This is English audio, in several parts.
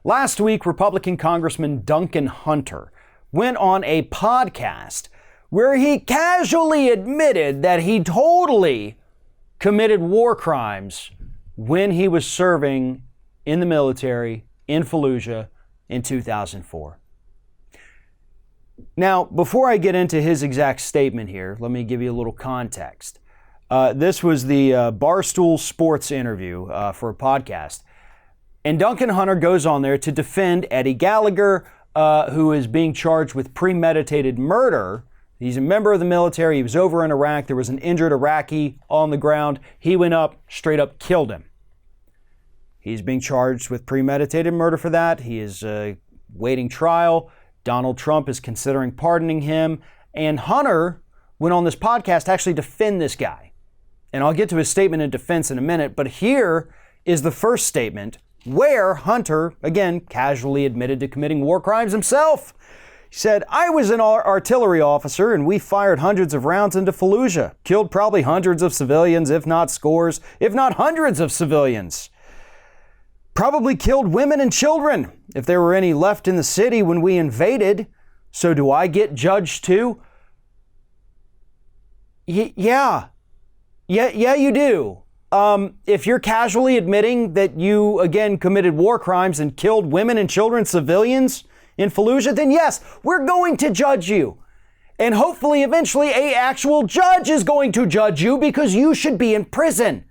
Last week, Republican Congressman Duncan Hunter went on a podcast where he casually admitted that he totally committed war crimes when he was serving in the military in Fallujah in 2004. Now, before I get into his exact statement here, let me give you a little context. This was the Barstool Sports interview for a podcast. And Duncan Hunter goes on there to defend Eddie Gallagher, who is being charged with premeditated murder. He's a member of the military. He was over in Iraq. There was an injured Iraqi on the ground. He went up, straight up killed him. He's being charged with premeditated murder for that. He is waiting trial. Donald Trump is considering pardoning him. And Hunter went on this podcast to actually defend this guy. And I'll get to his statement in defense in a minute. But here is the first statement where Hunter, again, casually admitted to committing war crimes himself. He said, "I was an artillery officer and we fired hundreds of rounds into Fallujah, killed probably hundreds of civilians, if not scores, if not hundreds of civilians. Probably killed women and children, if there were any left in the city when we invaded. So do I get judged too?" Yeah, you do. If you're casually admitting that you, again, committed war crimes and killed women and children, civilians in Fallujah, then yes, we're going to judge you. And hopefully, eventually, an actual judge is going to judge you because you should be in prison.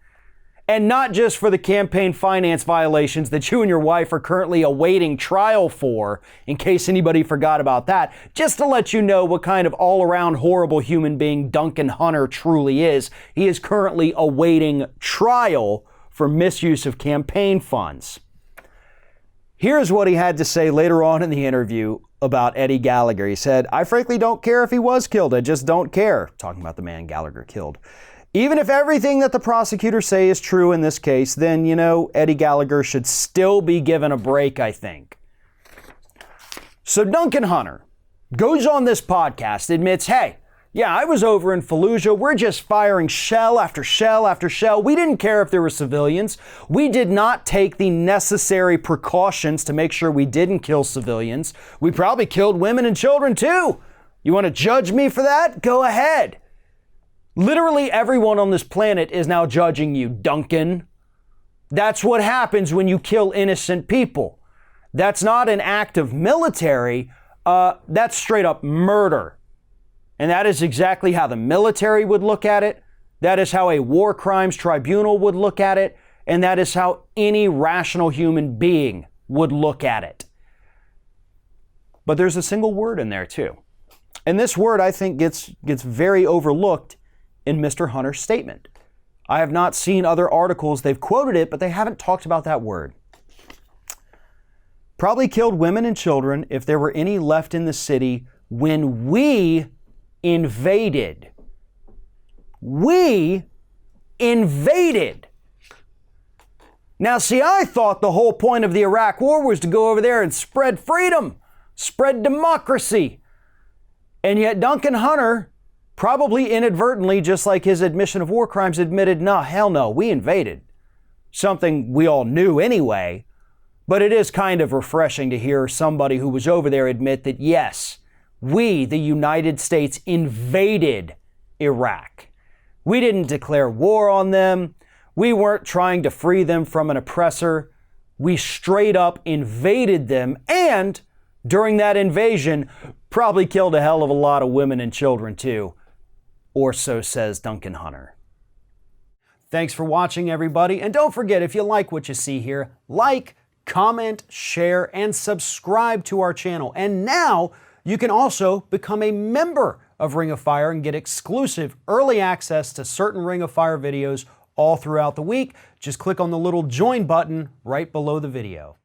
And not just for the campaign finance violations that you and your wife are currently awaiting trial for, in case anybody forgot about that. Just to let you know what kind of all-around horrible human being Duncan Hunter truly is. He is currently awaiting trial for misuse of campaign funds. Here's what he had to say later on in the interview about Eddie Gallagher. He said, "I frankly don't care if he was killed. I just don't care." Talking about the man Gallagher killed. "Even if everything that the prosecutors say is true in this case, then, Eddie Gallagher should still be given a break, I think." So Duncan Hunter goes on this podcast, admits, hey, yeah, I was over in Fallujah. We're just firing shell after shell after shell. We didn't care if there were civilians. We did not take the necessary precautions to make sure we didn't kill civilians. We probably killed women and children too. You want to judge me for that? Go ahead. Literally everyone on this planet is now judging you, Duncan. That's what happens when you kill innocent people. That's not an act of military. That's straight up murder. And that is exactly how the military would look at it. That is how a war crimes tribunal would look at it. And that is how any rational human being would look at it. But there's a single word in there too. And this word, I think, gets very overlooked in Mr. Hunter's statement. I have not seen other articles, they've quoted it, but they haven't talked about that word. Probably killed women and children if there were any left in the city when we invaded. We invaded. Now, see, I thought the whole point of the Iraq War was to go over there and spread freedom, spread democracy. And yet Duncan Hunter, probably inadvertently, just like his admission of war crimes, admitted, no, hell no, we invaded. Something we all knew anyway, but it is kind of refreshing to hear somebody who was over there admit that, yes, we, the United States, invaded Iraq. We didn't declare war on them. We weren't trying to free them from an oppressor. We straight up invaded them, and during that invasion, probably killed a hell of a lot of women and children too. Or so says Duncan Hunter. Thanks for watching, everybody. And don't forget, if you like what you see here, like, comment, share, and subscribe to our channel. And now you can also become a member of Ring of Fire and get exclusive early access to certain Ring of Fire videos all throughout the week. Just click on the little join button right below the video.